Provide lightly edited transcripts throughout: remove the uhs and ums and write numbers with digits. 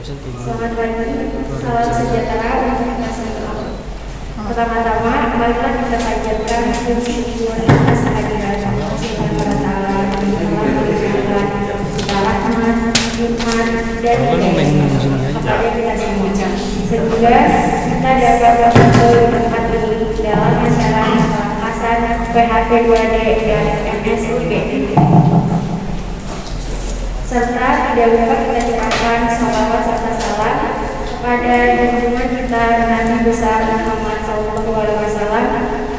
Selamat pagi, salam sejahtera untuk kita semua. Pertama-tama, marilah kita panjatkan puji syukur atas kehadiran Allah Subhanahu wa Ta'ala yang telah memberikan segala rahmat, nikmat, dan hidayah kepada kita semua, sehingga kita dapat berkumpul di tempat ini dalam acara Hasan PHP 2D dan MSUB. Serta tidak lupa kita ucapkan salawat serta salam kepada junjungan kita Nabi besar Muhammad SAW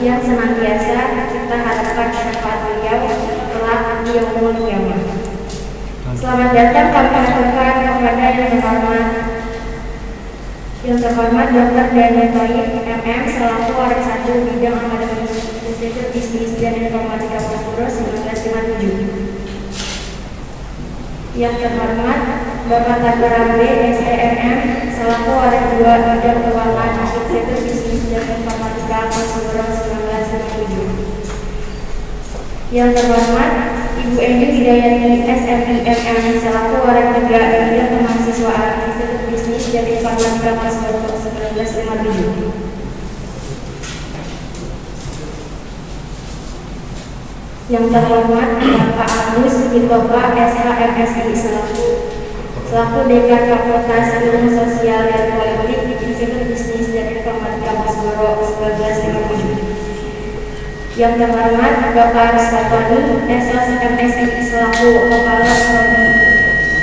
yang senantiasa kita harapkan syafaat beliau kelak di yaumul qiyamah. Selamat datang kami aturkan kepada yang terhormat Dr. Daniel Toyib MM selaku Orang 1 Bidang Akademik Institut Bisnis dan Informatika Puro 1957. Yang terhormat Bapak Tagar Rambe SEMM selaku Orang 2 Bidang Keuangan Institut Bisnis dan Informatika Puro 1957. Yang terhormat Ibu Eni Hidayati SMIMM selaku Orang 3 Bidang Kemahasiswaan Institut Bisnis dan Informatika Puro 1957. Yang terhormat Bapak Agus Gitoba SHMSI selaku Dekan Fakultas Ilmu Sosial dan Politik Institut Bisnis dan Informatika Puro 1957. Yang terhormat Bapak Rizkatoni SHMSI selaku Kepala Prodi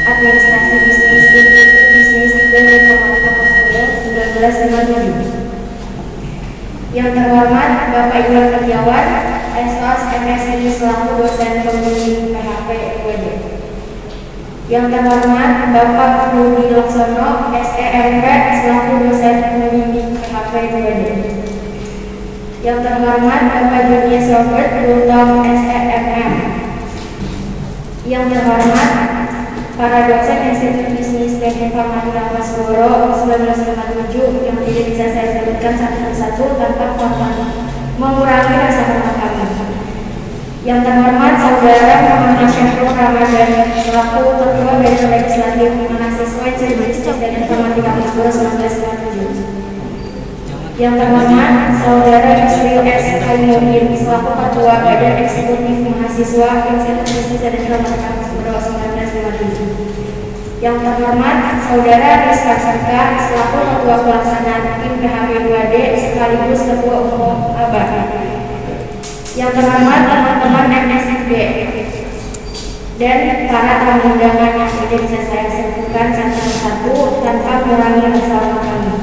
Administrasi Bisnis Institut Bisnis dan Informatika Puro 1957. Yang terhormat Bapak Iwan Setiawan SOS MSI selaku dosen pembimbing PHP 2D. Yang terhormat Bapak Rudi Laksono SEMP selaku dosen pembimbing PHP 2D. Yang terhormat Bapak Junius Robert Gultom SEMM. Yang terhormat para dosen Institut Bisnis dan Informatika Puro 1957 yang tidak bisa saya sebutkan satu persatu tanpa mengurangi rasa hormat kami. Yang terhormat Saudara Muhammad Syahrul Ramadan selaku Ketua Badan Legislatif Mahasiswa Institut Bisnis dan Informatika Puro 1957. Yang terhormat Saudara Yusril S. Kaimuddin selaku Ketua Badan Eksekutif Mahasiswa Institut Bisnis dan Informatika Puro 1957. Yang terhormat Saudara Rizka Sarka selaku Ketua Pelaksana Tim PHP 2D sekaligus Ketua Umum ABA. Yang terhormat teman-teman MSUB dan para tamu undangan yang tidak bisa saya sebutkan satu persatu tanpa mengurangi rasa hormat kami.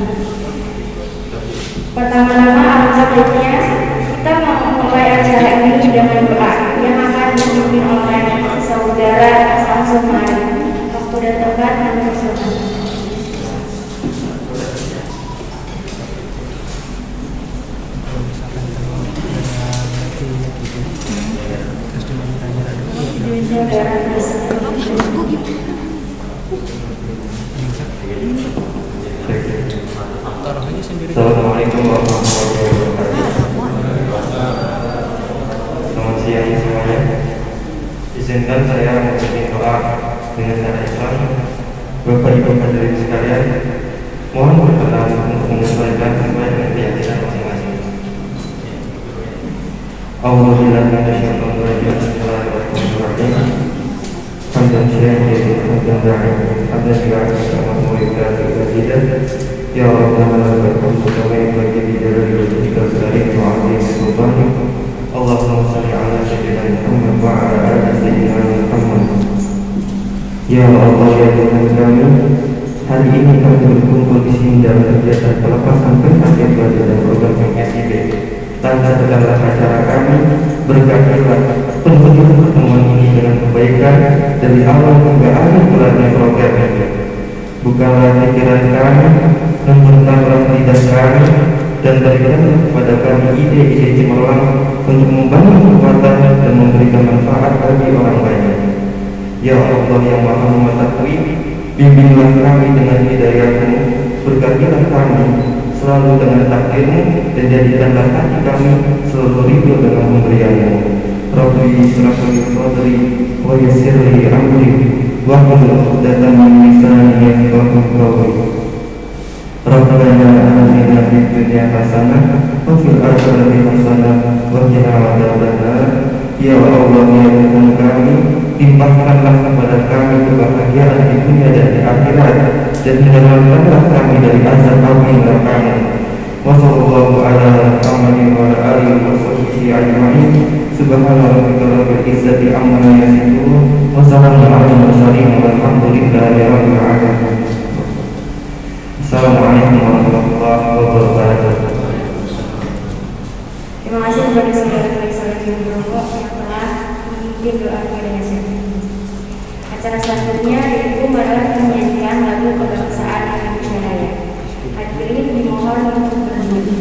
Pertama-tama alangkah baiknya kita memulai acara ini dengan doa yang akan dipimpin oleh Saudara Samsul Mari. Dan tempat kami persilakan. Assalamualaikum warahmatullahi wabarakatuh. Selamat siang semuanya. Izinkan saya membacakan doa dengan cara Islam. Bapak Ibu hadirin sekalian, mohon berkenan untuk menyampaikan sesuai dengan keyakinan masing-masing. Alhamdulillah Bismillahirrahmanirrahim. Hamdan syai'in hamdan da'i'in hamdan syai'in ya Rabbana lakal hamdu bagi bijalali wajhika karim wa 'azimi sultanik. Allahumma shalli ala sayyidina Muhammad wa ala ali sayyidina Muhammad. Ya Allah ya Tuhan kami, hari ini kami berkumpul di sini dalam kegiatan pelepasan PHP dan program MSIB. Tanda tegaklah acara kami, berkatilah penuh pertemuan ini dengan kebaikan dari awal hingga akhir bulannya program ini. Bukanlah pikiran kami, membentanglah lidah kami, dan berikanlah kepada kami ide-ide cemerlang untuk membangun kekuatan dan memberikan manfaat bagi orang banyak. Ya Allah yang Maha Mengetahui, bimbinglah kami dengan hidayah-Mu, berkatilah kami selalu dengan takdir-Mu, dan jadikanlah hati kami selalu ridho dengan pemberian-Mu. Rabbi israh li sadri wa yassir li amri wahlul 'uqdatam min lisani yafqahu qawli. Rabbana atina fid dunya hasanah wa fil akhirati hasanah wa qina adzabannar. Ya Allah, ya Tuhan kami, limpahkanlah kepada kami kebahagiaan di dunia dan di akhirat, dan hindarkanlah kami dari azab api neraka. Wa sallallahu ala Muhammadin wa ala alihi wa sahbihi ajma'in. Subhana rabbika rabbil izzati amma yasifun wa salamun alal mursalin walhamdulillahi rabbil alamin. Assalamualaikum warahmatullahi wabarakatuh. Terima kasih kepada saudara-saudara yang berokok yang telah memimpin doa dengan syahadat. Acara selanjutnya yaitu adalah menyanyikan lagu kebangsaan Indonesia Raya. Hadirin dimohon untuk berdiri.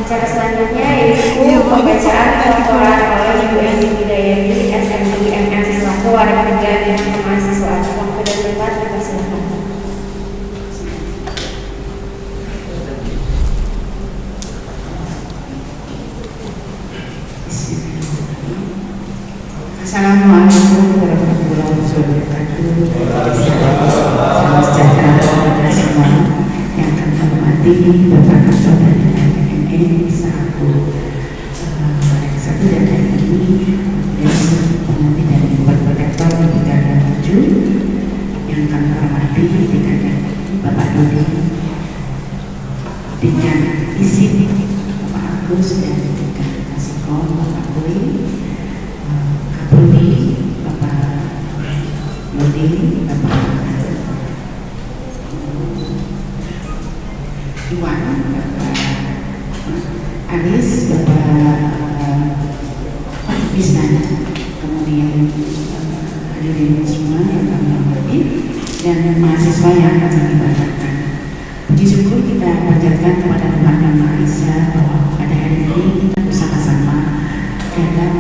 Acara selanjutnya yaitu pembacaan laporan oleh Ibu Eni Hidayati, SMI MS selaku Wadah Kerja dan Mahasiswa. Waktu dan tempat dipersilakan. Assalamualaikum warahmatullahi wabarakatuh. Salam sejahtera kepada semua yang kami hormati, Bapak Ketua dan MNE selaku satu dan hari ini penghuni dari Dewan Protektor di Garda 7 yang kami hormati dengan Bapak Dodi, dengan izin Bapak Agus dan dengan Kasiko, Bapak Boy, Kapolri, Bapak Lodi, Bapak Iwan, Bapak Anis, Bapak Bisnana, kemudian hadirin semua yang kami hormati dan mahasiswa yang akan kami banggakan. Puji syukur kita panjatkan kepada Tuhan Yang Maha Esa bahwa pada hari ini kita bersama-sama dalam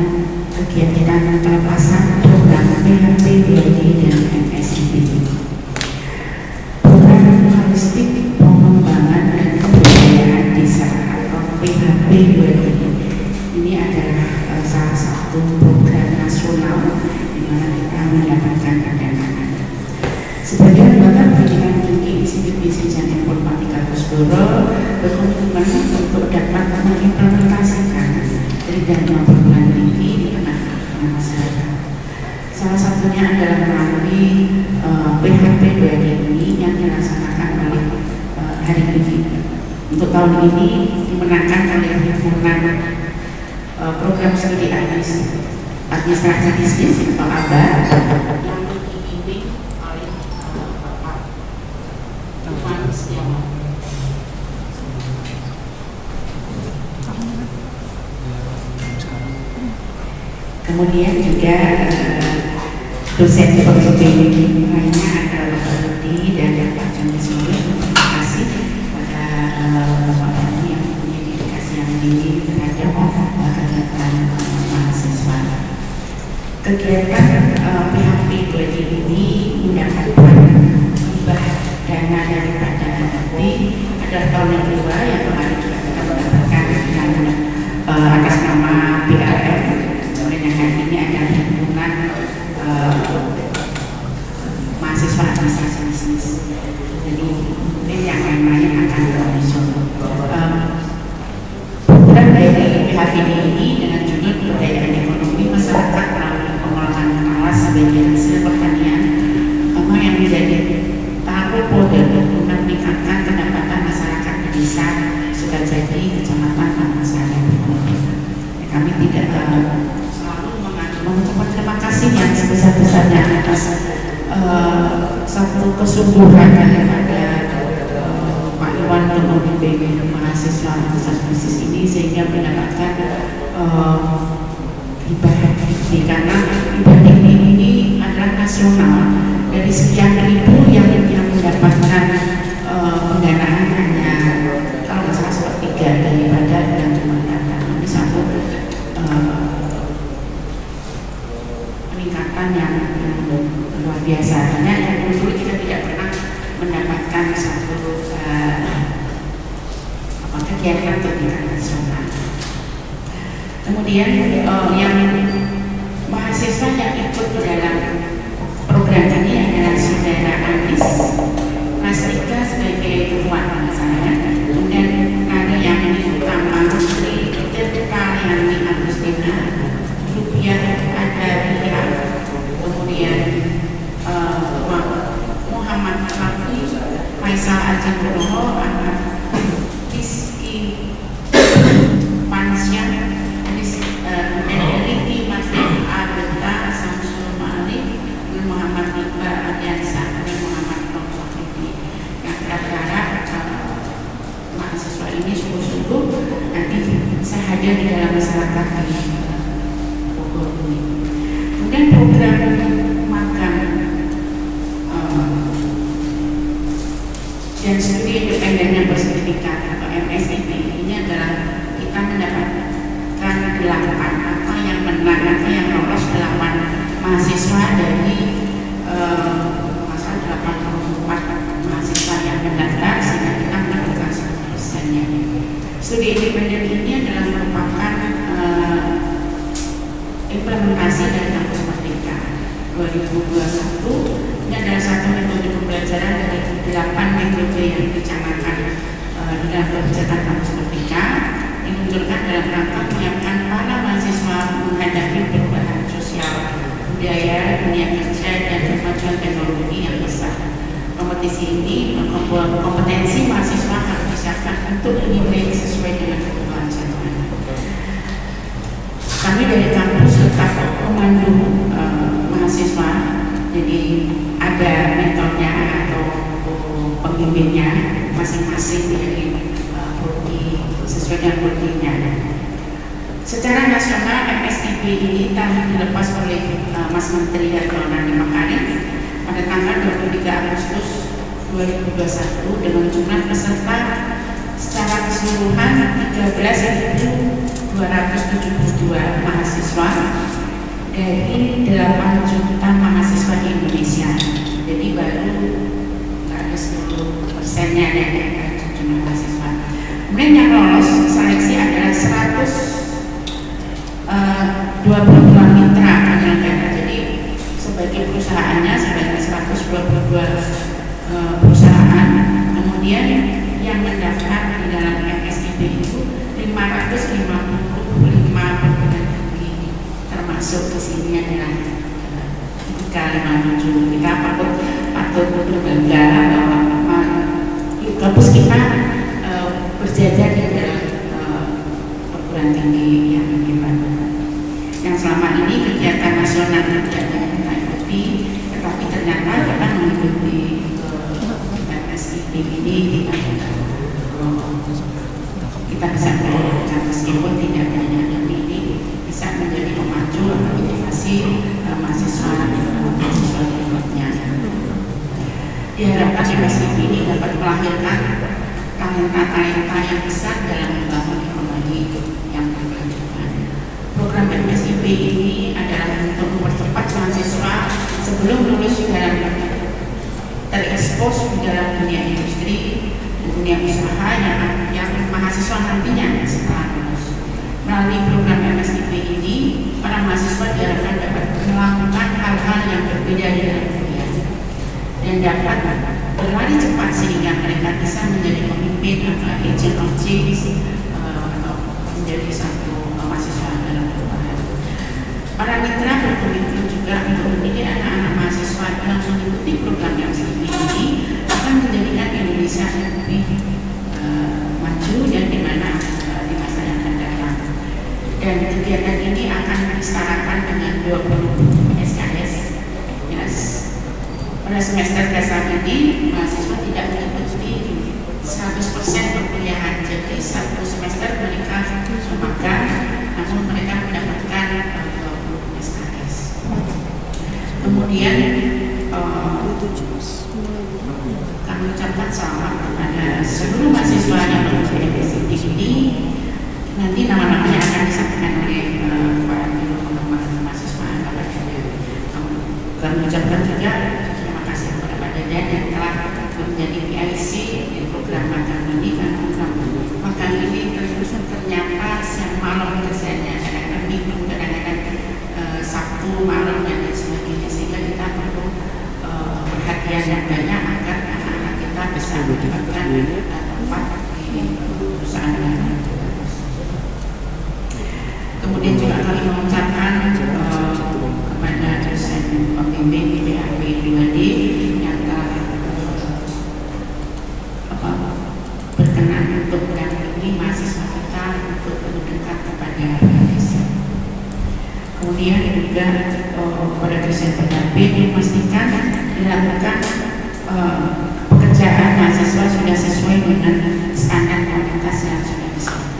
kegiatan pelepasan program PHP BLD dan MSIP. Program holistik pengembangan dan kebudayaan desa atau PHP BLD ini adalah salah satu program nasional di mana kita mendapatkan pendanaan. Sebagian lembaga pendidikan memiliki institusi dan informatika Suro berkomitmen untuk dapat mengimplementasikan dari dana perguruan tinggi di tengah-tengah masyarakat. Salah satunya adalah melalui PHP 2 ini yang dilaksanakan oleh hari ini. Untuk tahun ini dimenangkan oleh himpunan program studi administrasi bisnis atau ABA yang dibimbing oleh Bapak Tuan Setiawan. Kemudian juga dosen pembimbing lainnya adalah Bapak Rudi dan Pak Joni Suri. Terima kasih kepada Bapak Rudi yang punya dedikasi yang tinggi terhadap kegiatan mahasiswa. Kegiatan PHP 2 ini mendapatkan hibah dana daripada nanti adalah tahun yang kedua yang kemarin juga kita mendapatkan dana atas nama BRF. Yang hari ini adalah himpunan mahasiswa administrasi bisnis. Jadi mungkin yang lain-lain akan menyusul. Program dari PHP ini dengan judul pemberdayaan ekonomi masyarakat melalui pengolahan alas sebagai hasil pertanian, yang menjadi taruh kode untuk meningkatkan pendapatan masyarakat di desa Sukajadi, Kecamatan Tamasari. Kami tidak mengucapkan terima kasih yang sebesar-besarnya atas satu kesungguhan daripada Pak Iwan untuk membimbing mahasiswa administrasi bisnis ini sehingga mendapatkan hibah ini, karena hibah ini adalah nasional. Dari sekian ribu yang mendapatkan pendanaan hanya kalau nggak salah sepertiga daripada yang mendapatkan. Ini satu peningkatan yang luar biasa, karena yang dulu kita tidak pernah mendapatkan satu kegiatan tingkat nasional. Kemudian yang mahasiswa yang ikut dalam program ini adalah saudara Anis Mas Rika sebagai ketua saya, kemudian Karyani Utama Menteri Tirtaliani Agustina, Rupiah ada Ria, kemudian Muhammad Rafi, Faisal Ajeng Nuroho, Ahmad Rizky Pansyah, Riki Masih Abeta, Samsul Malik, Muhammad Iqbal Adiansa, dan Muhammad Nofsafidi. Yang berharap mahasiswa ini sungguh-sungguh nanti bisa hadir di dalam masyarakat di Bogor ini. Kemudian program magang dan studi independen yang bersertifikat atau MSIP ini adalah kita mendapatkan 8 atau yang menang atau yang lolos 8 mahasiswa dari masalah 84 mahasiswa yang mendaftar sehingga kita mendapatkan 100%-nya. Studi independen ini adalah merupakan implementasi dari Kampus Merdeka 2021. Ini adalah satu metode pembelajaran dari 8 metode yang dicanangkan di dalam kebijakan Kampus Merdeka, dimunculkan dalam rangka menyiapkan para mahasiswa menghadapi perubahan sosial, budaya, dunia kerja, dan kemajuan teknologi yang besar. Kompetisi ini kompetensi mahasiswa harus disiapkan untuk dinilai sesuai dengan kebutuhan zaman. Kami dari kampus tetap memandu mahasiswa, jadi ada mentornya atau pembimbingnya masing-masing dari prodi sesuai dengan prodinya. Secara nasional MSIP ini telah dilepas oleh Mas Menteri Darmawan Makarim pada tanggal 23 Agustus 2021 dengan jumlah peserta secara keseluruhan 13.272 mahasiswa dari 8 juta mahasiswa di Indonesia. Jadi baru nggak ada 10%-nya dari jumlah mahasiswa. Kemudian yang lolos seleksi adalah 122 mitra penyelenggara. Jadi sebagai perusahaannya sebanyak 122 perusahaan. Kemudian yang mendaftar ini adalah K57. Kita patut berbangga bahwa kampus kita berjajar di dalam perguruan tinggi yang hebat. Yang selama ini kegiatan nasional tidak kita ikuti, tetapi ternyata kita mengikuti SIP ini kita bisa belajar meskipun tidak banyak, tapi ini bisa menjadi pemacu atau motivasi mahasiswa berikutnya. Diharapkan SIP ini dapat melahirkan talenta-talenta yang besar dalam membangun ekonomi yang berkelanjutan. Program MSIP ini adalah untuk mempercepat mahasiswa sebelum lulus dalam terekspos di dalam dunia industri, dunia usaha yang mahasiswa nantinya setelah lulus. Melalui program MSIP ini, para mahasiswa diharapkan dapat melakukan hal-hal yang berbeda dengan kuliah dan dapat berlari cepat sehingga mereka bisa menjadi pemimpin atau agent of change atau menjadi satu mahasiswa dalam perubahan. Para mitra berkomitmen juga untuk mendidik anak-anak mahasiswa dalam mengikuti program yang seperti ini akan menjadikan Indonesia lebih maju dan di mana di masa yang akan datang. Dan kegiatan ini akan disetarakan dengan 20 SKS. Pada semester dasar ini, mahasiswa tidak mengikuti 100% perkuliahan. Jadi satu semester mereka magang, namun mereka mendapatkan 20 SKS. Kemudian kami ucapkan selamat kepada seluruh mahasiswa yang mengikuti MSIP ini. Nanti nama-namanya akan disampaikan oleh para pengembangan mahasiswa. Kami ucapkan juga yang telah menjadi PIC di program magang ini. Kan program magang ini ternyata siang malam kerjanya, kadang-kadang minggu, kadang-kadang Sabtu malam dan sebagainya, sehingga kita perlu perhatian yang banyak agar anak-anak kita bisa mendapatkan tempat di perusahaan yang bagus. Kemudian juga kami mengucapkan kepada dosen pembimbing di PHP 2D yang telah berkenan untuk mendampingi mahasiswa kita untuk lebih dekat kepada desa. Kemudian juga pada dosen pendamping memastikan dilakukan pekerjaan mahasiswa sudah sesuai dengan standar kualitas yang sudah disebut.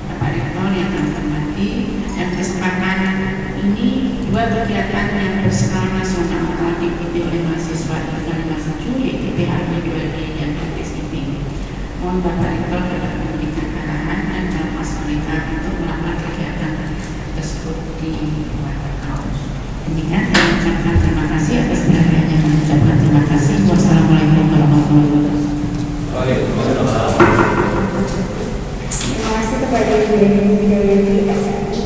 Bapak Rektor yang kami hormati, dan kesempatan ini dua kegiatan yang berskala nasional telah diikuti oleh mahasiswa di tanggal 5 Juli, yaitu PHP 2D dan MSIP. Mohon Bapak Rektor dapat memberikan arahan dan mas mereka untuk melakukan kegiatan tersebut di luar kampus. Demikian, saya mengucapkan terima kasih atas perhatiannya. Mengucapkan terima kasih. Wassalamualaikum warahmatullahi wabarakatuh. Terima kasih kepada Ibu Widayati SMI.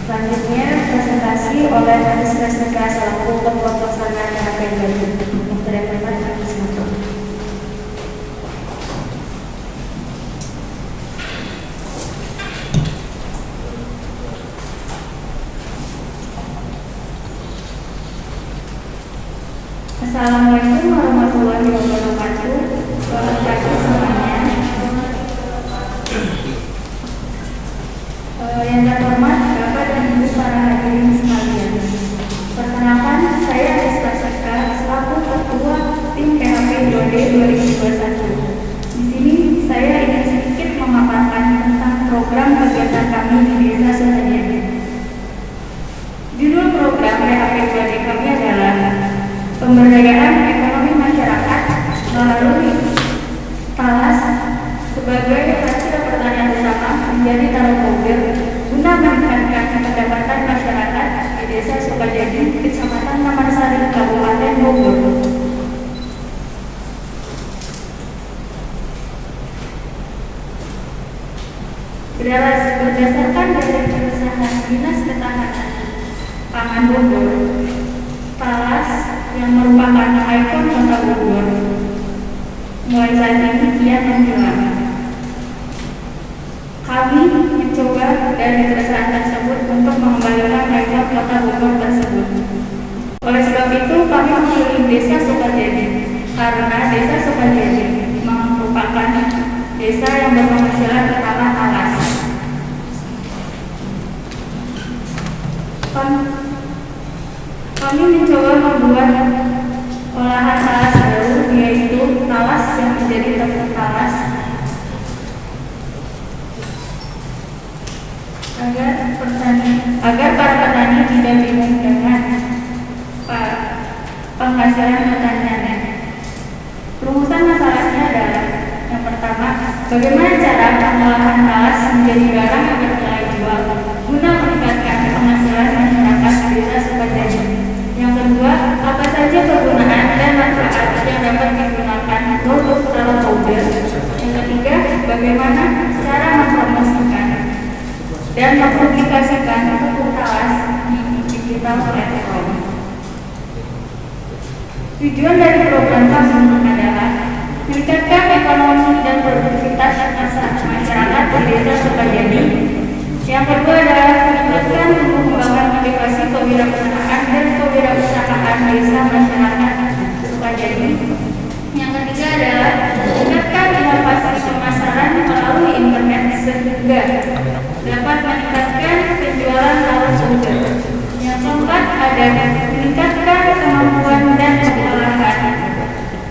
Selanjutnya presentasi oleh Anies Negara selaku Ketua Pelaksana PHP 2D. Assalamualaikum warahmatullahi wabarakatuh. Selamat pagi semuanya. Yang terhormat Bapak dan Ibu para hadirin sekalian. Perkenalkan, saya Rizka Seka selaku Ketua Tim PHP 2D 2021. Di sini saya ingin sedikit memaparkan tentang program kegiatan kami di Desa Sukajadi. Judul program PHP 2D kami adalah Pemberdayaan Ekonomi Masyarakat melalui Talas sebagai hasil pertanian bersama menjadi tarung mobil guna meningkatkan pendapatan masyarakat di Desa Sukajadi, Kecamatan Taman Sari, Kabupaten Bogor. Berdasarkan dari perusahaan Dinas Ketahanan Pangan Bogor, Talas yang merupakan ikon Kota Bogor mulai saat ini kian menghilang. Kami mencoba dari perusahaan tersebut untuk mengembalikan pemerintah Kota Bogor tersebut. Oleh sebab itu, kami memilih Desa Sukajadi karena Desa Sukajadi merupakan desa yang berpenghasilan utama talas. Kami mencoba membuat olahan talas baru, yaitu talas yang menjadi tepung talas, agar para petani tidak bingung dengan penghasilan pertaniannya. Rumusan masalahnya adalah yang pertama, bagaimana cara pengolahan talas menjadi barang yang bernilai jual guna meningkatkan penghasilan masyarakat Desa Sukajadi. Yang kedua, apa saja kegunaan dan manfaat yang dapat digunakan produk talas powder. Yang ketiga, bagaimana cara mempromosikan dan mempublikasikan tepung talas di digital platform. Tujuan dari program kami adalah meningkatkan ekonomi dan produktivitas masyarakat di Desa Sukajadi. Yang kedua adalah meningkatkan pengembangan motivasi kewirausahaan dan kewirausahaan desa masyarakat Sukajadi. Yang ketiga adalah meningkatkan inovasi pemasaran melalui internet sehingga dapat meningkatkan penjualan talas powder. Yang keempat adalah meningkatkan kemampuan dan pengolahan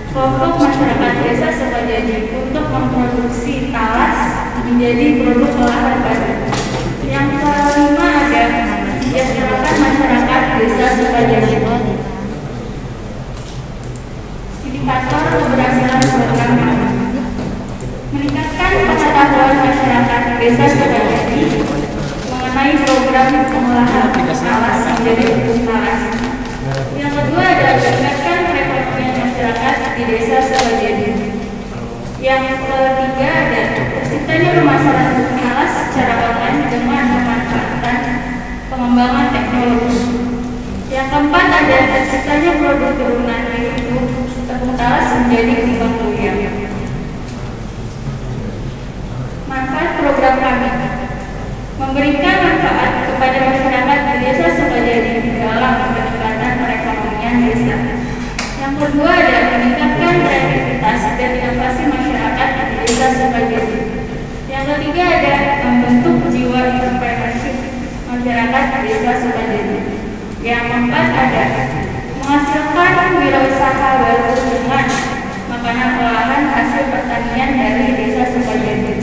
kelompok masyarakat Desa Sukajadi untuk memproduksi talas menjadi produk olahan baru. Yang kelima adalah mensejahterakan masyarakat Desa Sukajadi. Indikator keberhasilan program kami: meningkatkan pengetahuan masyarakat Desa Sukajadi mengenai program pengolahan talas menjadi tepung talas. Yang kedua adalah meningkatkan perekonomian masyarakat di Desa Sukajadi. Yang ketiga adalah terciptanya pemasaran tepung talas secara online dengan memanfaatkan pengembangan teknologi. Yang keempat adalah terciptanya produk turunan yaitu tepung talas menjadi kembang goyang. Manfaat program kami: memberikan manfaat kepada masyarakat di Desa Sukajadi dalam peningkatan perekonomian desa. Yang kedua adalah meningkatkan kreativitas dan inovasi masyarakat di Desa Sukajadi. Yang ketiga adalah membentuk jiwa entrepreneurship masyarakat di Desa Sukajadi. Yang keempat adalah menghasilkan wirausaha baru dengan makanan olahan hasil pertanian dari Desa Sukajadi.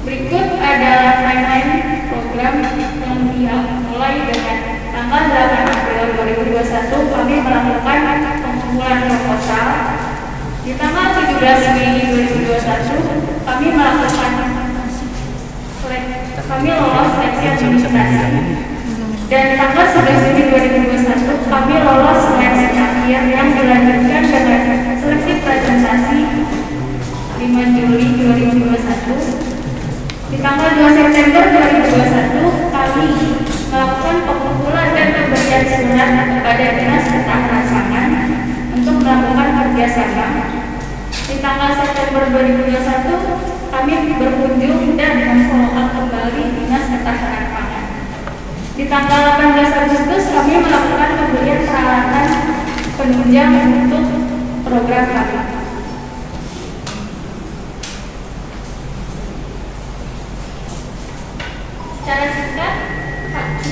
Berikut adalah timeline program yang dimulai dengan tanggal 8 April 2021 kami melakukan pengumpulan proposal. Di tanggal 17 Mei 2021 kami lolos seleksi administrasi. Dan tanggal 11 Juni 2021 kami lolos seleksi akhir yang dilanjutkan dengan seleksi presentasi 5 Juli 2021. Di tanggal 2 September 2021 kami melakukan pengumpulan dan pemberian surat kepada Dinas Ketahanan Pangan untuk melakukan kerjasama. Di tanggal September 2021 kami berkunjung dan memfollow-up kembali Dinas Ketahanan Pangan. Di tanggal 18 Agustus kami melakukan pembelian peralatan penunjang untuk program kami.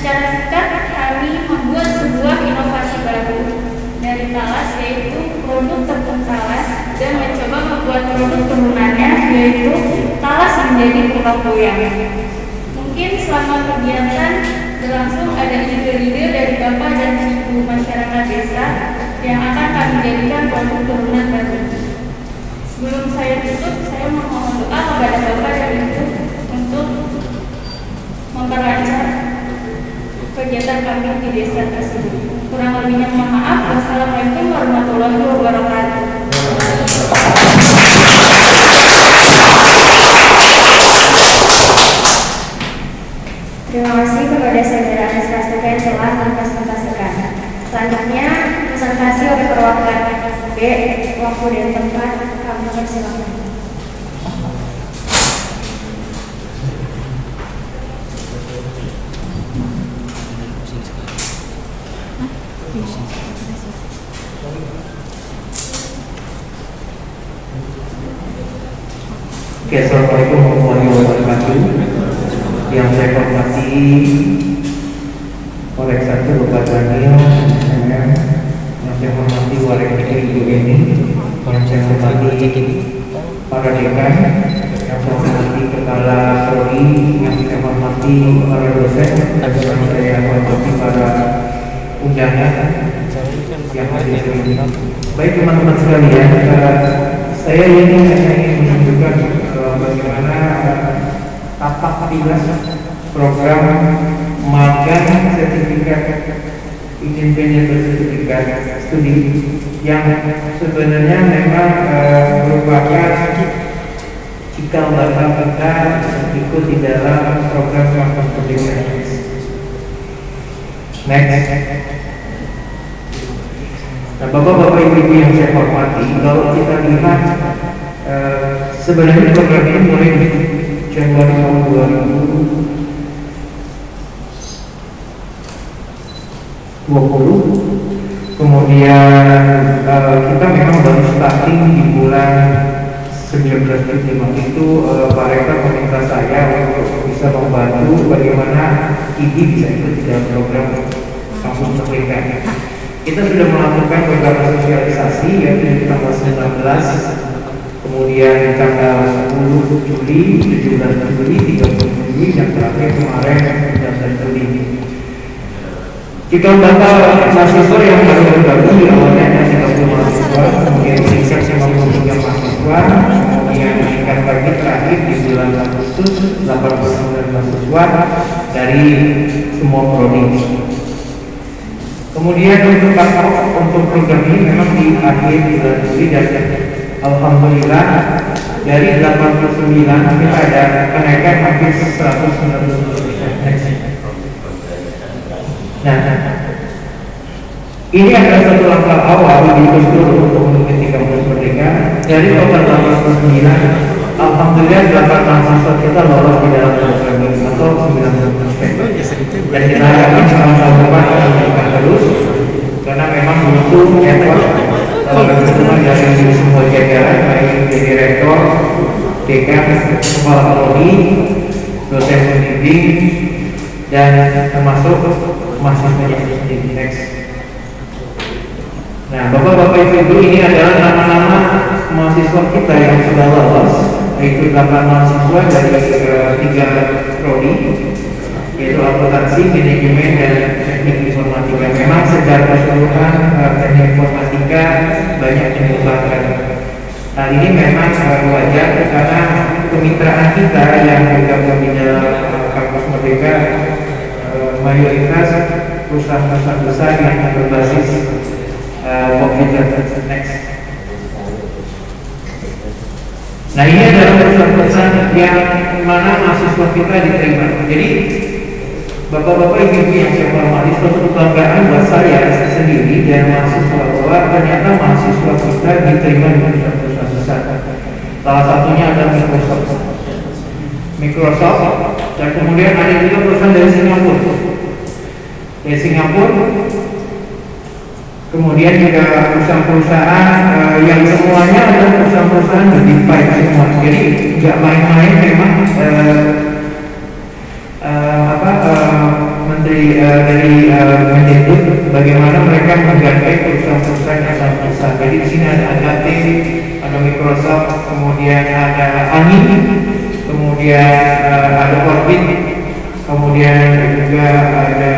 Secara singkat kami membuat sebuah inovasi baru dari talas, yaitu produk tepung talas, dan mencoba membuat produk turunannya, yaitu talas menjadi kembang goyang. Mungkin selama kegiatan berlangsung ada ide-ide dari Bapak dan Ibu masyarakat desa yang akan kami jadikan produk turunan baru. Sebelum saya tutup, saya memohon doa kepada Bapak dan Ibu untuk memperlancar kegiatan kami di desa tersebut. Kurang lebihnya mohon maaf. Wassalamualaikum warahmatullahi wabarakatuh. Terima kasih kepada saudara Anis Prasetya yang telah mempresentasikan. Selanjutnya presentasi oleh perwakilan B. Waktu dan tempat kami persilakan. Oke, assalamualaikum warahmatullahi wabarakatuh. Yang saya hormati Korek 1 Bapak Daniel MM, yang saya hormati Warek Ibu Eni, yang saya hormati para dekan, yang saya hormati kepala prodi, yang saya hormati para dosen, yang saya hormati para undangan yang hadir ini. Baik teman-teman sekalian, saya ingin menunjukkan bagaimana tapak tilas program magang sertifikat independen bersertifikat studi yang sebenarnya memang merupakan cikal bakal kita ikut di dalam program kampus merdeka. Next. Nah, bapak-bapak ibu-ibu yang saya hormati, kalau kita lihat sebenarnya program ini mulai di Januari tahun 2020, kemudian kita memang baru starting di bulan 1975 itu Pak Rektor meminta saya untuk bisa membantu bagaimana IDI bisa ikut di dalam program kampus merdeka. Kita sudah melakukan beberapa sosialisasi yaitu di tanggal 19, kemudian di tanggal 10 Juli, 17 Juli, 30 Juli, dan terakhir kemarin 19 Juli. Cikal bakal mahasiswa yang baru bergabung di awalnya ada 30 mahasiswa, kemudian meningkat 53 mahasiswa, kemudian meningkat lagi terakhir di bulan Agustus 89 mahasiswa dari semua prodi. Kemudian untuk program ini memang di akhir bulan Juli dan alhamdulillah dari 89 kita ada kenaikan hampir 190%. Nah, ini adalah satu langkah awal di Gusdur untuk mengikuti kampus merdeka. Dari total 89, alhamdulillah 8 mahasiswa kita lolos di dalam program ini atau 90%. Dan kita harapkan sama-sama akan meningkat terus karena memang butuh effort teman-teman dari semua jajaran, baik dari rektor, dekan, kepala prodi, dosen pembimbing, dan termasuk mahasiswanya sendiri. Next. Nah, bapak-bapak ibu ini adalah nama-nama mahasiswa kita yang sudah lolos, yaitu 8 mahasiswa dari 3 prodi, yaitu akuntansi, manajemen, dan teknik informatika. Memang secara keseluruhan teknik informatika banyak dikembangkan. Hal ini memang wajar karena kemitraan kita yang bergabung di dalam kampus merdeka mayoritas perusahaan-perusahaan besar yang berbasis komputer. Next. Nah, ini adalah perusahaan-perusahaan yang mana mahasiswa kita diterima. Jadi bapak-bapak ibu-ibu yang saya hormati, suatu kebanggaan buat saya sendiri dan mahasiswa bahwa ternyata mahasiswa kita diterima di perusahaan-perusahaan besar. Salah satunya adalah Microsoft, dan kemudian ada juga perusahaan dari Singapura. Kemudian juga perusahaan-perusahaan yang semuanya adalah perusahaan-perusahaan certified semua. Jadi nggak main-main memang menteri dari Mendikbud bagaimana mereka mengganti perusahaan-perusahaan yang sangat besar. Jadi di sini ada Agate, ada Microsoft, kemudian ada ANI, kemudian ada Orbit, kemudian juga ada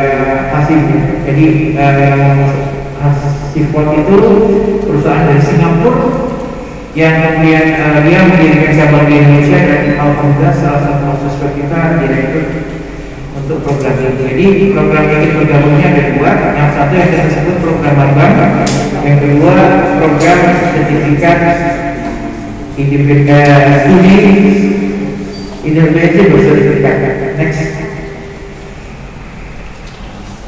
Hasib. Jadi Hasibot itu perusahaan dari Singapura yang kemudian dia mendirikan cabang di Indonesia, dan alhamdulillah salah satu mahasiswa kita direkrut untuk program ini. Jadi program ini bergabungnya ada 2, yang satu yang kita sebut program magang, yang kedua program sertifikat independen studi independen bersertifikat. Next.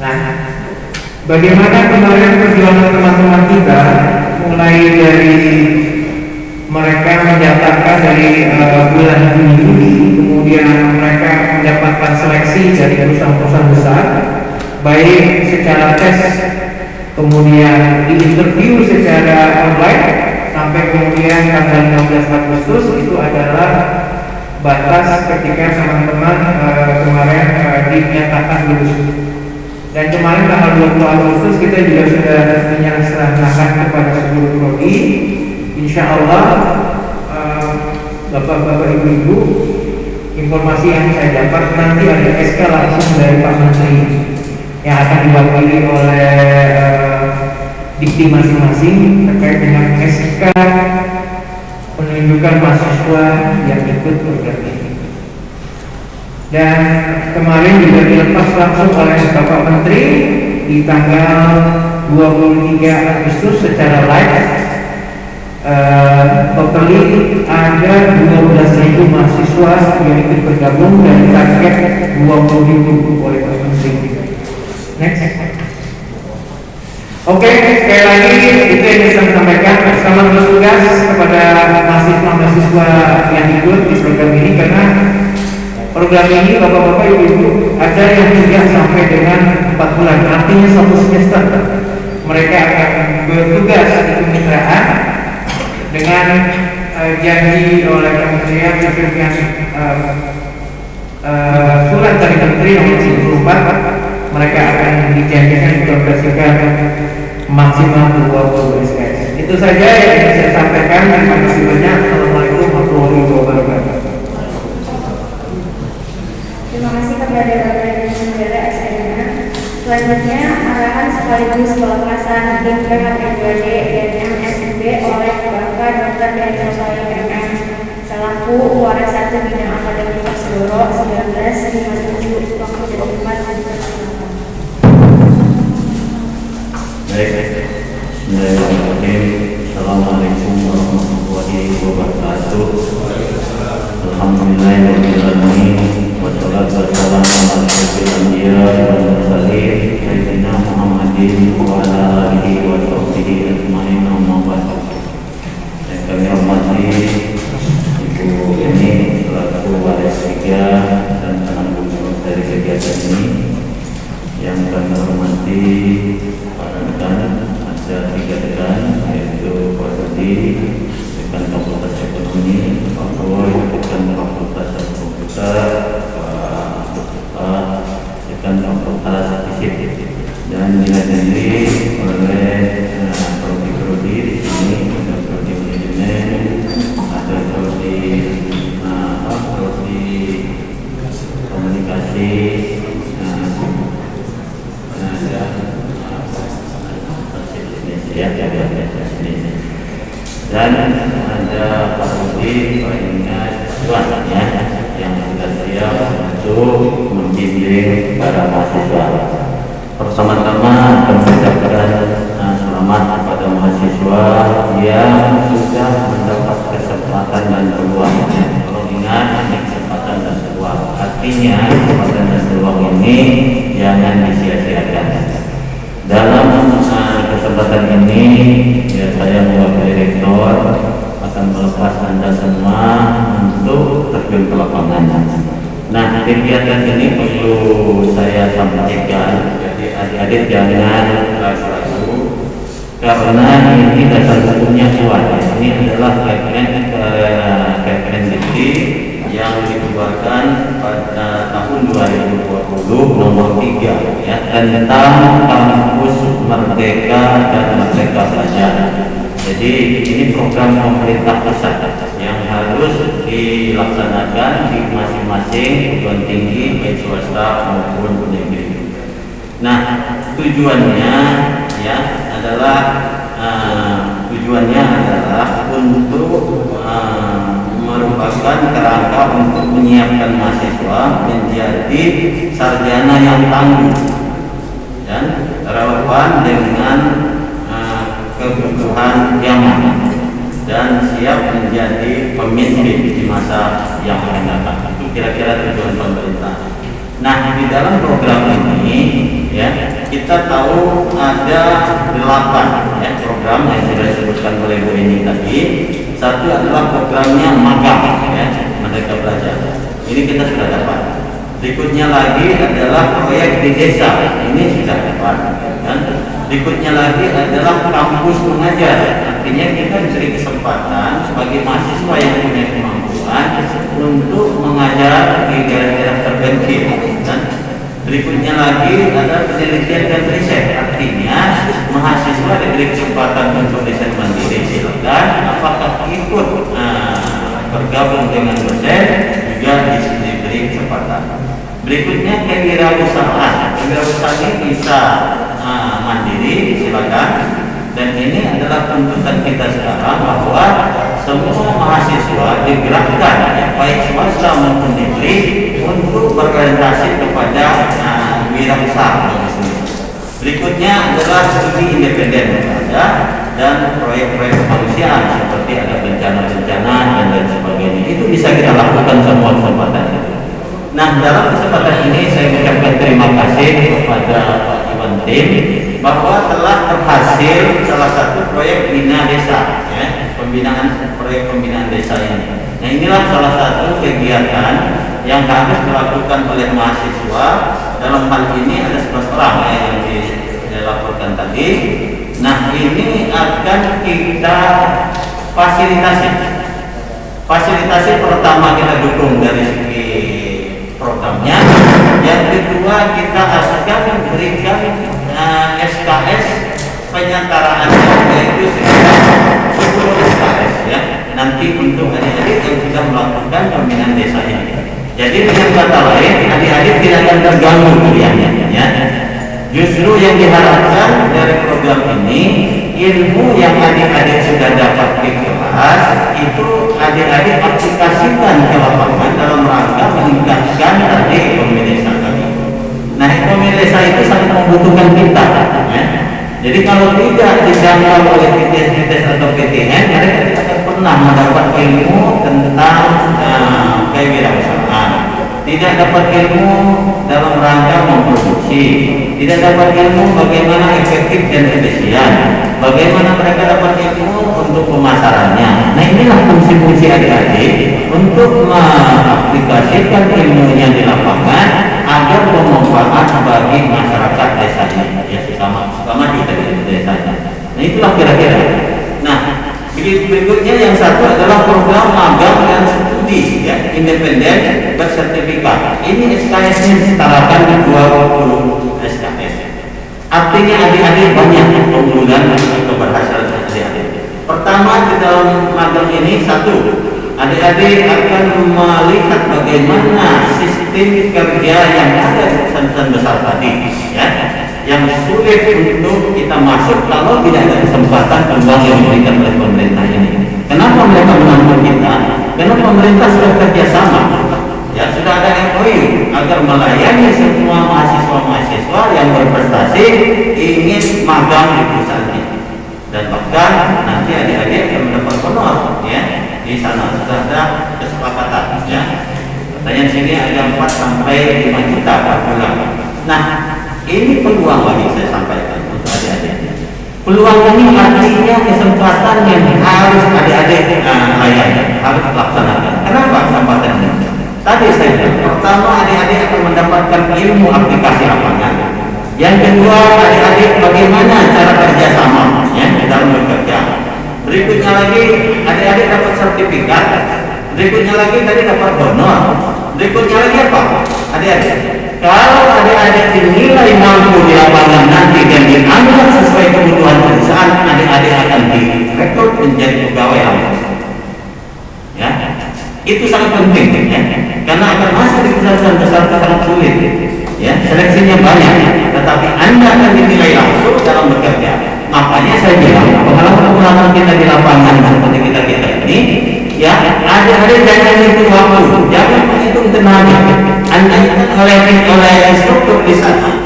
Nah, bagaimana kemarin perjuangan teman-teman kita mulai dari mereka mendaftarkan dari bulan Juni, kemudian mereka mendapatkan seleksi dari perusahaan-perusahaan besar, baik secara tes kemudian diinterview secara online sampai kemudian tanggal 16 Agustus itu adalah batas ketika teman-teman kemarin dinyatakan lulus. Dan kemarin tanggal 20 Agustus kita juga sudah menyerahkan kepada seluruh prodi. Insya Allah Bapak-bapak Ibu-Ibu, informasi yang saya dapat nanti ada SK langsung dari Pak Menteri yang akan diwakili oleh dikti masing-masing terkait dengan SK penunjukan mahasiswa yang ikut program ini. Dan kemarin juga dilepas langsung oleh Bapak Menteri di tanggal 23 Agustus secara live. Totally ada 12.000 mahasiswa yang ikut bergabung dari target 20.000 oleh Pak Menteri. Next. Oke, sekali lagi itu yang bisa saya sampaikan. Selamat bertugas kepada mahasiswa-mahasiswa yang ikut di program ini, karena program ini Bapak-bapak Ibu-Ibu ada yang tidak sampai dengan 4 bulan, artinya 1 semester. Mereka akan bertugas di kemitraan dengan janji oleh Kementerian Pertanian surat dari Menteri nomor 94, mereka akan dijanjikan dioperasikan maksimal 20 SKS. Itu saja yang bisa saya sampaikan. Terima kasih banyak. Assalamualaikum warahmatullahi wabarakatuh. Terima kasih kepada Bapak dan Saudara SDM. Selanjutnya, arahan sekaligus pelepasan tim PHP2D dan MSIB oleh Bapak Dr. Daniel Soling MM selaku Waris 1 Bidang Akademik Persero 1957 waktu dan tempat dipersilakan. Baik, bismillahirrahmanirrahim. Assalamualaikum warahmatullahi wabarakatuh. Alhamdulillahirabbil alamin. Wassalatu wassalamu ala asyrofil anbiya wal mursalin sayyidina Muhammadin wa ala alihi wa sahbihi ajmain. Amma ba'du. Yang kami hormati Ibu ini selaku waris 3 dan penanggung dari kegiatan ini. Yang kami hormati para rekan, ada 3 rekan, yaitu Pak Rudi, rekan Fakultas Ekonomi, Pak Roy, rekan Fakultas Komputer, Pak rekan Fakultas Fisik, dan dihadiri oleh prodi-prodi di sini, ada prodi manajemen, ada prodi komunikasi, dan ada Pak Rudi, Pak Ingat, ya, yang sudah siap untuk membimbing para mahasiswa. Pertama-tama akan mengucapkan selamat kepada mahasiswa yang sudah mendapat kesempatan dan peluang. Kalau ingat, kesempatan dan peluang, artinya kesempatan dan peluang ini jangan disia-siakan. Dalam kesempatan ini, ya, saya mewakili rektor akan melepas Anda semua untuk terjun ke lapangan. Nah, kegiatan ini perlu saya sampaikan, jadi adik-adik jangan ragu-ragu, karena ini dasar hukumnya kuat. Ini adalah KPNDT yang dikeluarkan pada tahun 2020 nomor 3, ya, tentang kampus merdeka dan merdeka belajar. Jadi ini program pemerintah pusat yang harus dilaksanakan di masing-masing perguruan tinggi baik swasta maupun negeri. Nah, tujuannya adalah untuk merupakan kerangka untuk menyiapkan mahasiswa menjadi sarjana yang tangguh dan relevan dengan kebutuhan zaman dan siap menjadi pemimpin di masa yang akan datang. Itu kira-kira tujuan pemerintah. Nah, di dalam program ini, ya, kita tahu ada 8 program yang sudah disebutkan oleh Bu Eni tadi. Satu adalah programnya Makam, ya, Merdeka Belajar. Ini kita sudah dapat. Berikutnya lagi adalah proyek di desa. Ini sudah dapat, kan? Berikutnya lagi adalah kampus mengajar. Artinya kita diberi kesempatan sebagai mahasiswa yang punya kemampuan untuk mengajar di daerah-daerah terpencil. Dan berikutnya lagi ada penelitian dan riset. Artinya mahasiswa diberi kesempatan untuk riset mandiri, silakan. Apakah ikut bergabung dengan dosen juga diberi kesempatan. Berikutnya kewirausahaan. Kewirausahaan ini bisa mandiri, silakan. Dan ini adalah tuntutan kita sekarang bahwa semua mahasiswa digerakkan, baik swasta maupun negeri, untuk berorientasi kepada wirausaha. Berikutnya adalah studi independen dan proyek-proyek kemanusiaan seperti ada bencana-bencana dan lain sebagainya. Itu bisa kita lakukan semua kesempatan itu. Nah, dalam kesempatan ini saya mengucapkan terima kasih kepada Pak Iwan Tim bahwa telah berhasil salah satu proyek bina desa, ya, proyek pembinaan desa ini. Nah, inilah salah satu kegiatan yang harus dilakukan oleh mahasiswa. Dalam hal ini ada 11 orang yang dilaporkan tadi. Nah, ini akan kita fasilitasi. Fasilitasi pertama kita dukung dari segi programnya. Yang kedua kita akan memberikan SKS penyantaraannya, yaitu sekitar 10 SKS, ya, nanti untuk adik-adik yang sudah melakukan pembinaan desa ini. Jadi dengan kata lain, adik-adik tidak akan terganggu kuliahnya, ya. Justru yang diharapkan dari program ini, ilmu yang adik-adik sudah dapat di kelas itu adik-adik aplikasikan ke lapangan dalam rangka meningkatkan tadi ekonomi desa tadi. Nah, ekonomi desa itu sangat membutuhkan kita, ya. Jadi kalau tidak dijangkau oleh PTS atau PTN, mereka tidak akan pernah mendapat ilmu tentang kewirausahaan, tidak dapat ilmu dalam rangka memproduksi, tidak dapat ilmu bagaimana efektif dan efisien, bagaimana mereka dapat ilmu untuk pemasarannya. Nah, inilah fungsi-fungsi adik-adik untuk mengaplikasikan ilmunya di lapangan agar bermanfaat bagi masyarakat desanya, ya, sama juga di desanya. Nah, itulah kira-kira. Nah, berikutnya yang satu adalah program magang dan studi, ya, independen bersertifikat. Ini SKS-nya disetarakan di 20 SKS. Artinya adik-adik banyak keunggulan atau keberhasilan adik-adik. Pertama, di dalam magang ini satu, adik-adik akan melihat bagaimana sistem kerja yang ada di perusahaan besar tadi, ya, yang sulit untuk kita masuk kalau tidak ada kesempatan peluang yang diberikan oleh pemerintah ini. Kenapa mereka menampung kita? Karena pemerintah sudah kerjasama, ya, sudah ada MOU agar melayani semua mahasiswa-mahasiswa yang berprestasi ingin magang di perusahaan ini. Dan bahkan nanti adik-adik akan mendapat honor, ya, di sana sudah ada kesepakatan, ya. Katanya sini ada 4 sampai 5 juta per bulan. Nah, ini peluang lagi saya sampaikan untuk adik-adik. Peluang ini artinya kesempatan yang harus adik-adik layani, harus laksanakan. Kenapa kesempatan ini? Tadi saya bilang, pertama adik-adik akan mendapatkan ilmu aplikasi lapangan. Yang kedua, adik-adik bagaimana cara kerjasama, ya, dalam bekerja. Berikutnya lagi, adik-adik dapat sertifikat. Berikutnya lagi tadi dapat honor. Berikutnya lagi apa? Adik-adik, kalau adik-adik dinilai mampu di lapangan nanti dan dianggap sesuai kebutuhan perusahaan, adik-adik akan direkrut menjadi pegawai langsung. Ya, itu sangat penting, ya, karena akan masuk di perusahaan besar sangat sulit, ya, seleksinya banyak, tetapi Anda akan dinilai langsung dalam bekerja. Makanya saya bilang pengalaman kita di lapangan seperti kita ini, ya, adik-adik jangan hitung waktu, jangan menghitung tenaga. Anda oleh instruktur di sana,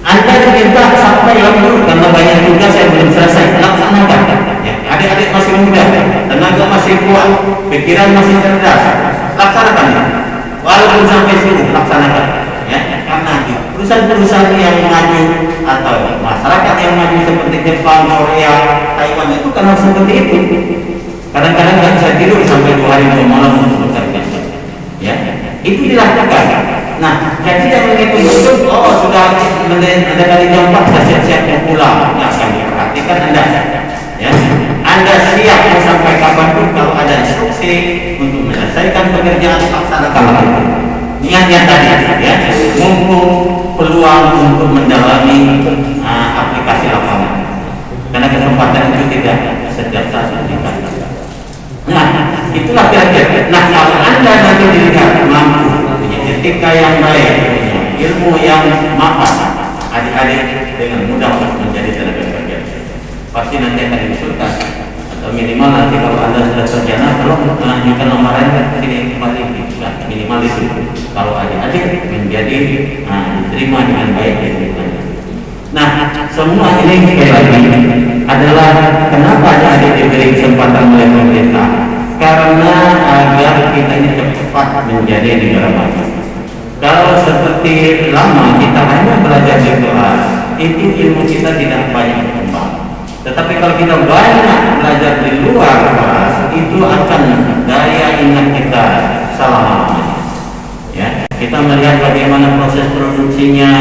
Anda diminta sampai lembur karena banyak tugas yang belum selesai, laksanakan. Ya, adik-adik masih muda, tenaga masih kuat, pikiran masih cerdas, laksanakan. Walaupun sampai subuh, laksanakan. Ya, karena perusahaan-perusahaan yang maju atau masyarakat yang maju seperti Jepang, Korea, Taiwan itu kan harus seperti itu. Kadang-kadang nggak bisa tidur sampai 2 hari 2 malam untuk bekerja. Ya, itu dilakukan. Nah, jadi yang menghitung itu, oh sudah ada kali jam 4 sudah siap-siap mau pulang. kesempatan itu tidak setiap saat diberikan. Nah, itulah kira-kira. Nah, kalau Anda nanti dilihat mampu punya etika yang baik, punya ilmu yang mapan, adik-adik dengan mudah menjadi tenaga kerja. Pasti nanti akan diusulkan, atau minimal nanti kalau Anda sudah sarjana, kalau mengajukan lamaran sini kembali, minimal itu. Kalau adik-adik menjadi diterima dengan baik di lingkungan. Nah, semua ini sekali lagi adalah kenapa adik-adik diberi kesempatan oleh pemerintah, karena agar kita ini cepat menjadi negara maju. Kalau seperti lama kita hanya belajar di kelas, itu ilmu kita tidak banyak berkembang. Tetapi kalau kita banyak belajar di luar kelas, itu akan daya ingat kita selama-lamanya. Ya, kita melihat bagaimana proses produksinya,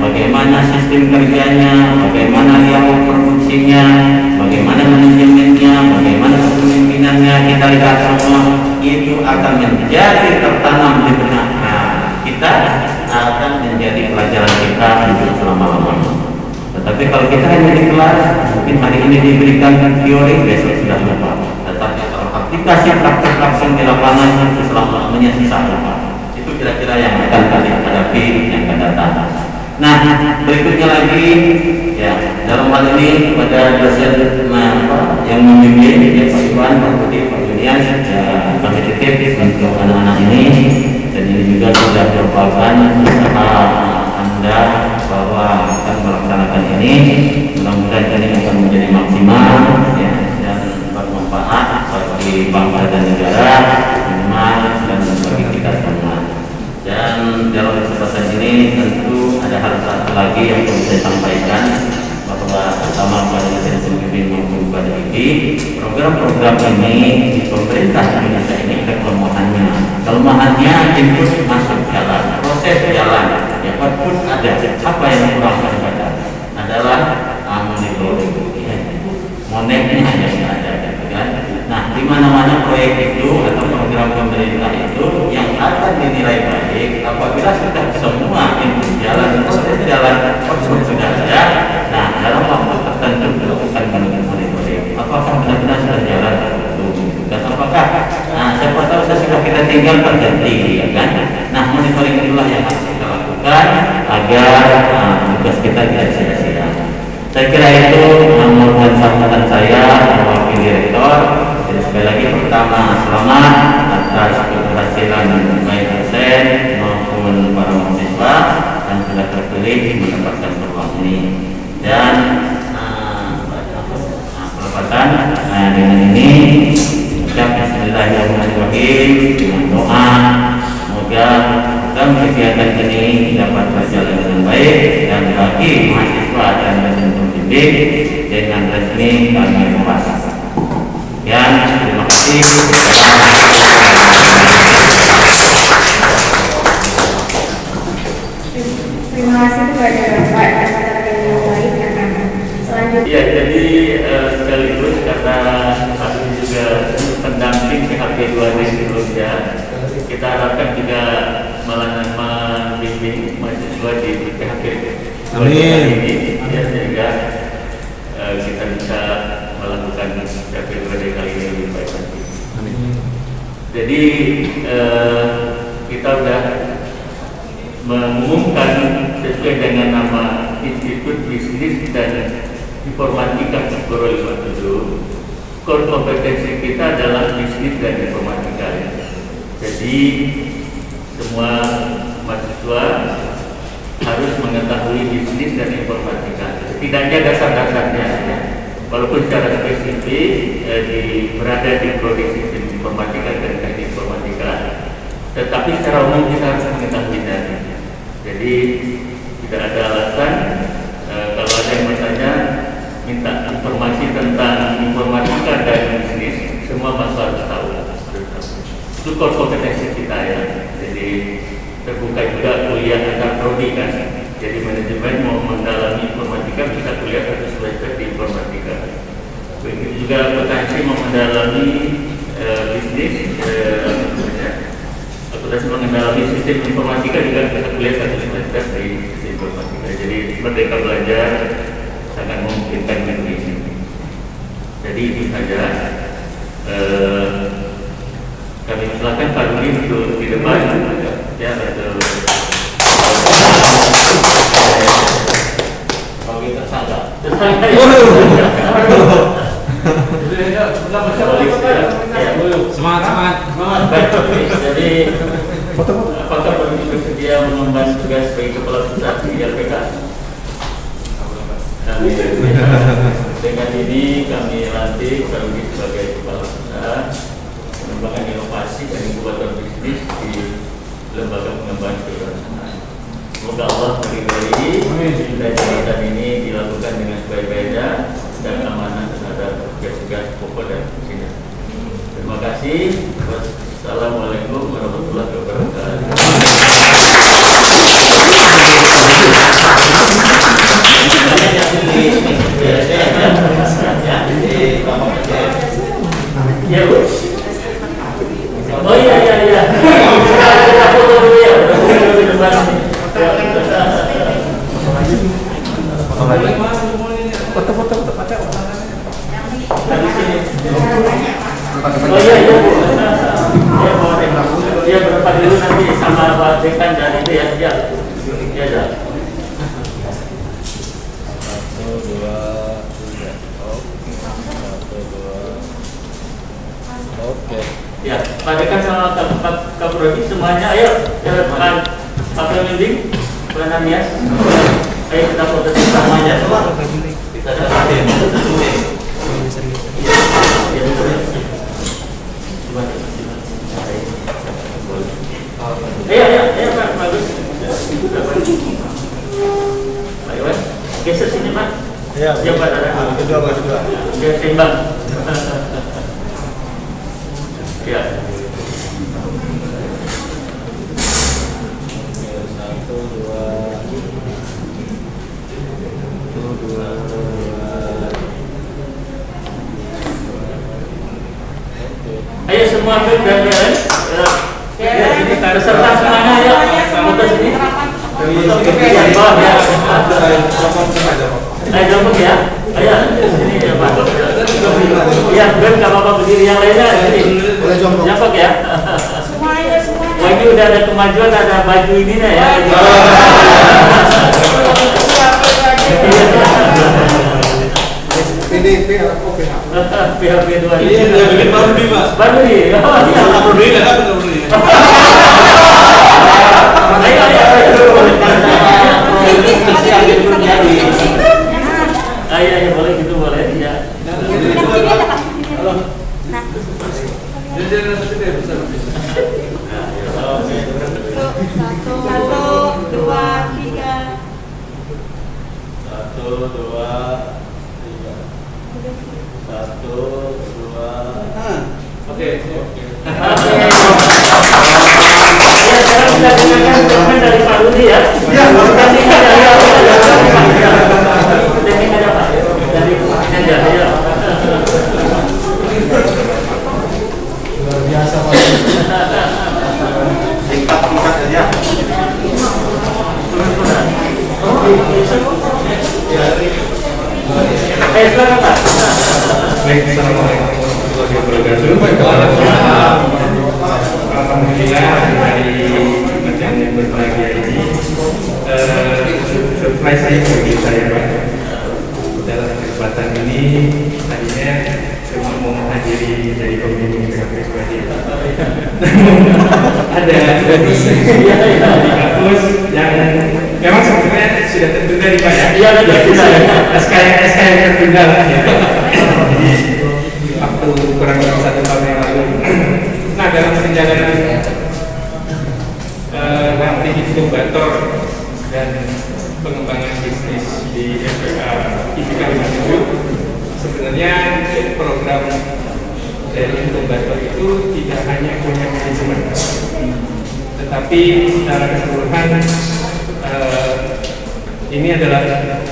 bagaimana sistem kerjanya, bagaimana yang produksinya, bagaimana manajemennya, bagaimana kepemimpinannya, kita lihat semua itu akan menjadi tertanam di benak kita, akan menjadi pelajaran kita untuk selama-lamanya. Tetapi kalau kita hanya di kelas, mungkin hari ini diberikan teori, besok sudah lupa. Tetapi kalau aplikasi praktek langsung di lapangan itu selama-lamanya susah lupa. Itu kira-kira yang akan kalian hadapi yang akan datang. Nah, berikutnya lagi, ya dalam hal ini kepada dosen yang membimbing, ya Pak Iwan, Pak Budi, Pak Junian, ya, kami titip untuk anak-anak ini, dan ini juga sudah merupakan usaha Anda bahwa akan melaksanakan ini. Mudah-mudahan ini akan menjadi maksimal, ya, dan bermanfaat bagi bangsa dan negara, minimal dan bagi kita semua. Dan dalam kesempatan ini tentu ada hal satu lagi yang perlu saya sampaikan, bahwa pertama pada dosen pembimbing maupun pada IPI, program-program ini di pemerintah Indonesia ini ada kelemahannya. Kelemahannya input masuk jalan, proses jalan, ya output ada. Apa yang kurang pada adalah monitoring, ya. Monetnya hanya ada, kan? Nah, di mana-mana proyek itu atau program pemerintah itu yang akan dinilai baik apabila sudah semua input jalan, proses jalan, output sudah ada. Nah, dalam waktu tertentu dilakukan monitoring. Apakah benar-benar sudah jalan atau dan apakah siapa tahu sesudah kita tinggal terjadi, ya kan? Nah, monitoring itulah yang harus kita lakukan agar tugas kita tidak sia-sia. Saya kira itu merupakan sambutan saya wakil direktur. Jadi sekali lagi pertama selamat atas keberhasilan baik dosen maupun para mahasiswa yang sudah terpilih mendapatkan peluang ini. Dan pelepatan dengan ini ucap bismillahirrahmanirrahim dengan doa semoga dalam kegiatan ini dapat berjalan dengan baik, dan bagi mahasiswa dan dosen pembimbing dengan resmi kami lepas. Ya, terima kasih. Terima kasih kepada Bapak atas yang baik dan selanjutnya. Ya, jadi sekaligus karena kami juga pendamping PHP 2D sebelumnya, kita harapkan juga membimbing mahasiswa di PHP 2D ini, ya, sehingga kita bisa melakukan PHP 2D kali ini lebih baik lagi. Jadi kita sudah mengumumkan sesuai dengan nama Institut Bisnis dan Informatika Goro 57. Core kompetensi kita adalah bisnis dan informatika. Jadi semua mahasiswa harus mengetahui bisnis dan informatika. Setidaknya dasar-dasarnya, ya. Walaupun secara spesifik berada di prodi sistem informatika dan teknik informatika, tetapi secara umum kita harus mengetahuinya. Jadi tidak ada alasan kalau ada yang bertanya minta informasi tentang informatika dan bisnis, semua mahasiswa harus tahu. Itu core kompetensi kita, ya. Jadi terbuka juga kuliah antar prodi, kan. Jadi manajemen mau mendalami informatika bisa kuliah 1 semester di informatika. Begitu juga potensi mau mendalami bisnis, akuntansi mengendalami sistem informatika juga bisa kuliah 1 semester di sistem informatika. Jadi merdeka belajar sangat memungkinkan di sini. Jadi ini saja. Kami silakan Pak Rudi untuk di depan. Ya, betul. Bagi tersangka. Semangat. Jadi apakah Pak Rudi bersedia mengemban tugas sebagai kepala pusat di LPK? Dengan ini kami lantik Pak Rudi sebagai kepala pusat pengembangan inovasi dan inkubator bisnis di lembaga pengembangan kewirausahaan. Semoga Allah meridhai kegiatan ini dilakukan dengan sebaik-baiknya dan amanah terhadap tugas-tugas pokok dan fungsinya. Terima kasih. Wassalamualaikum warahmatullahi wabarakatuh. Ya, Bu. Oh iya. Kita foto dulu ya. Foto. Oh iya, Bu. Dia berempat dulu nanti sama Pak Dekan dan itu ya. Ya. 1, 2, 3. Oke. Ya, Pak Dekan sama Pak Prodi semuanya ayo Pak Pemimpin Pranamias. Ayo kita foto semuanya semua. Kita saratin. Ayo Pak bagus. Pak Iwan, geser sini Pak. Ya, Pak. kedua. Biar seimbang. Ya. 1, 2. Ayo semua ambil beres. Ya, ini peserta semuanya ayo foto sini. Foto di bawah ya. Ayo jemput ya. Ayo sini ya Pak. Ya, Ben enggak apa-apa berdiri yang lainnya sini. Jemput ya. Semuanya. Wah, ini udah ada kemajuan, ada baju ini nih ya. PDP atau PH? PHP 2 ini. Iya, udah bikin baru nih, Mas. Baru nih. Oh, iya. Baru nih, kan baru nih. Ayo, boleh gitu boleh ya. Oke. Kita dengarkan statement dari Pak Rudi ya. Iya. Ada Pak. Dari Anda ya. Luar biasa, Pak. Singkat saja. Silakan Pak. Baik, assalamualaikum warahmatullahi wabarakatuh. Alhamdulillah hari macam yang berbahagia ini surprise saya bagi saya Pak. Dalam kesempatan ini tadinya saya mau menghadiri dari pembimbing PKP ada di kampus yang memang sebenarnya sudah tertunda di Pak ya. Iya, SK yang tertunda lah ya. Jadi waktu kurang lebih 1 tahun yang lalu. Nah, dalam perjalanan nanti inkubator dan pengembangan bisnis di FPA IPK 57, sebenarnya program dari inkubator itu tidak hanya punya manajemen, tetapi secara keseluruhan ini adalah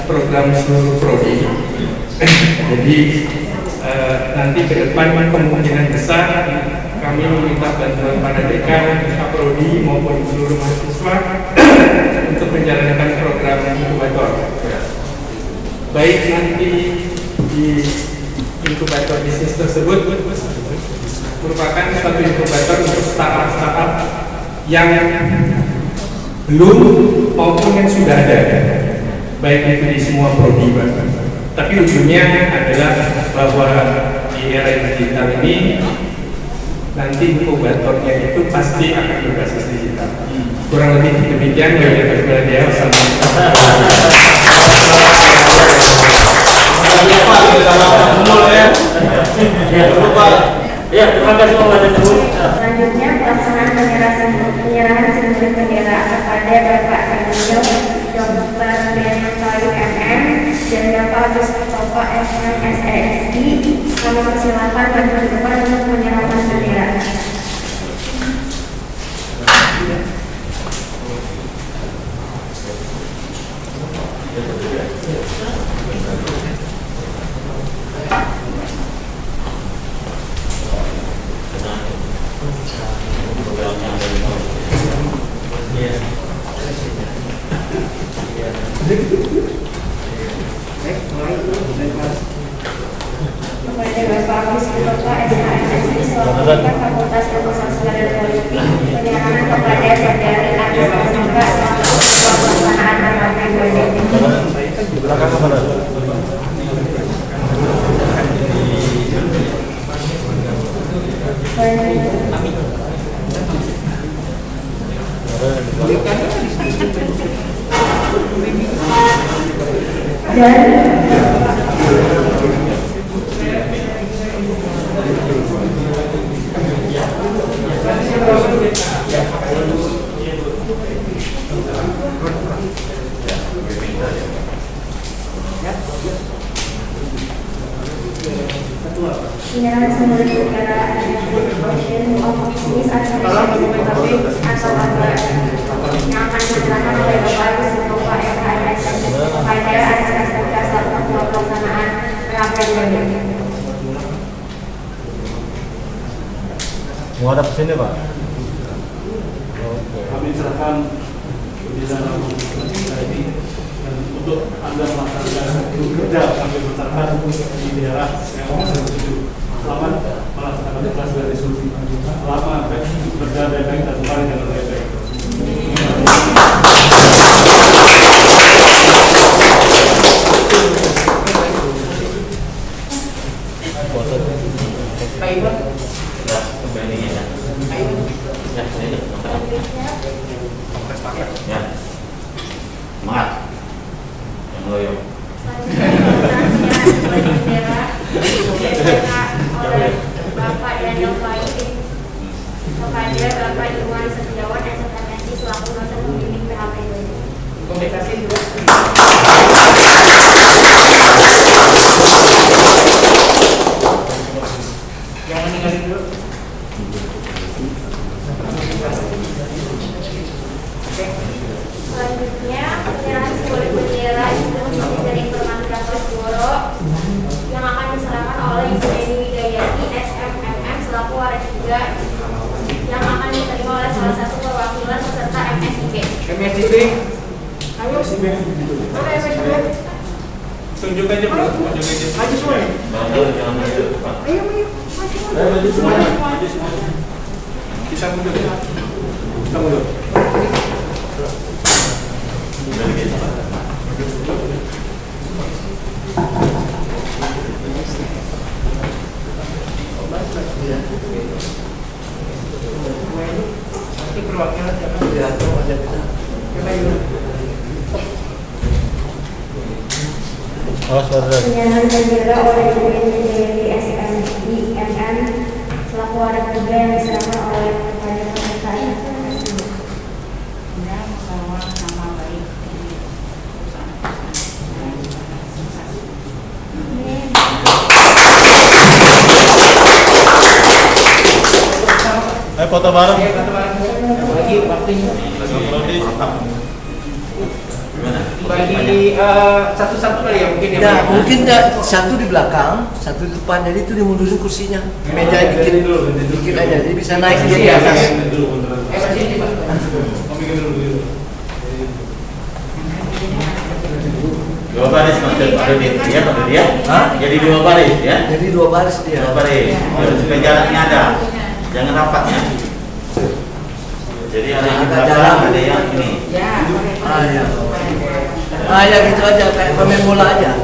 program seluruh prodi. Jadi nanti ke depan kemungkinan besar kami meminta bantuan pada dekan, prodi maupun seluruh mahasiswa untuk menjalankan program inkubator. Baik nanti di inkubator bisnis tersebut merupakan suatu inkubator untuk startup yang belum maupun yang sudah ada, baik itu di semua prodi. Tapi ujungnya adalah bahwa di era digital ini nanti inkubatornya itu pasti akan berbasis digital. Kurang lebih demikian yang kita dia. Ya, terima kasih Bapak dan Ibu. Selanjutnya pelaksanaan penyerahan simbol bendera kepada Bapak Emil Dr. Bentoy MM dan Bapak Agus Topa SMSESI. Kami persilakan maju ke depan untuk menyerahkan bendera. Kepada Bapak Agus Topa SMSESI selaku Fakultas Ilmu Sosial dan Politik, penyerahan kepada Saudari Agus Pramuka selaku pelaksanaan rangkaian penyerahan simbol bendera Association of Business Administration atau ABA yang akan diserahkan oleh Bapak Agus Topa FHS kepada SMSTK selaku ketua pelaksanaan rangkaian bendera. Mau ada pesannya Pak? Kami serahkan bendera ini dan untuk Anda melaksanakan bekerja sambil mencerahkan bendera yang menuju selamat melaksanakan tugas dan resolusi. Selamat bekerja dengan baik dan kembali dengan baik. Semangat. Yang loyo. Oleh Bapak Daniel Baik kepada Bapak Iwan Setiawan SMSI selaku dosen pembimbing PHP. Komunikasi yang meninggal dulu. Selanjutnya penyerahan simbol bendera Institut dan Informatika Pesgoro yang akan diserahkan oleh Ibu Eni Widayati SMMM selaku waris juga yang akan diterima oleh salah satu perwakilan peserta MSIB. MSIB. Ayo, mana MSIB? Tunjuk aja bro, tunjuk aja. Maju semua. Jangan maju, Pak. Ayo, Maju semuanya. Maju semuanya. Kita mundur. Kita mundur. Ini perwakilan siapa? Penyerahan bendera oleh Ibu Eni Widayati SMIMM selaku waris juga yang diserahkan oleh kepada peserta MSIB. dan membawa nama baik di Ayo foto bareng. Bagi waktunya. Bagi satu-satu kali ya mungkin ya. Nah, mungkin satu di belakang, satu di depan, jadi itu dimundurin kursinya. Meja dikit aja, jadi bisa naik dia di atas. Masih ini Pak. Dua baris maksud Pak Dodi, ya Pak Dodi ya? Hah? Jadi dua baris ya? Jadi 2 baris dia. Dua baris, supaya jaraknya ada, jangan rapat ya. Jadi ada yang di belakang, ada yang ini. Ya gitu aja, kayak pemain bola aja.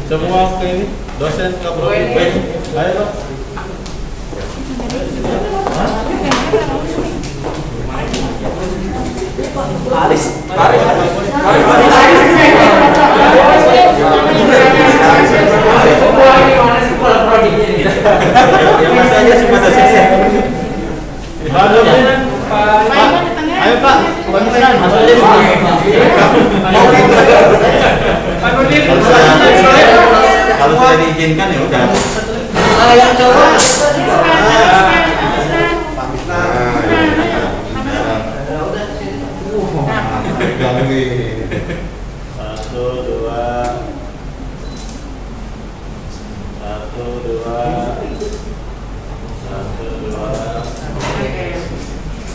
Semua ke ini dosen nggak perlu. Ayo dong. Aris. Yang masih aja cuma dosen. Ayo Pak, pemikiran masuk aja. Pak Nurdin, Kalau sudah diizinkan ya udah. Yang coba. Satu, dua.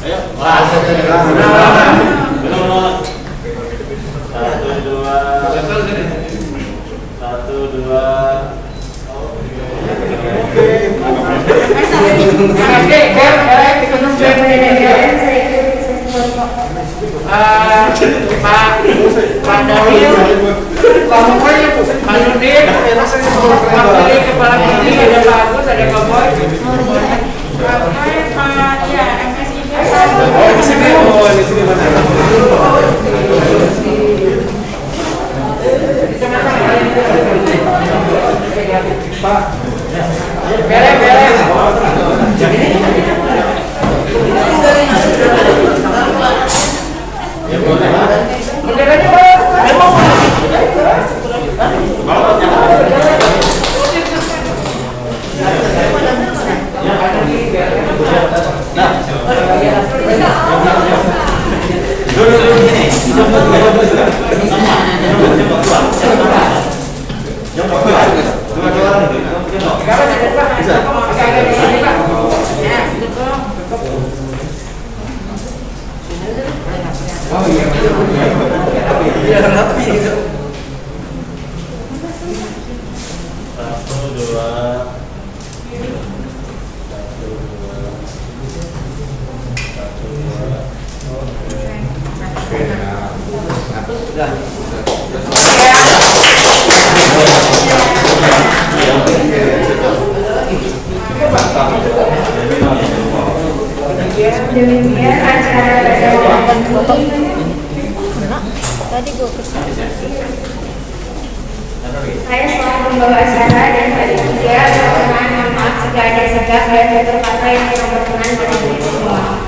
Ayo. Pak Daniel, Pak Nurdin, wakili kepala klinik ada Pak Agus, ada Pak Boy. Demikian acara pada ini. Saya selaku pembawa acara dan panitia berkenan mohon maaf jika ada segala dan tutur kata yang tidak berkenan bagi semua.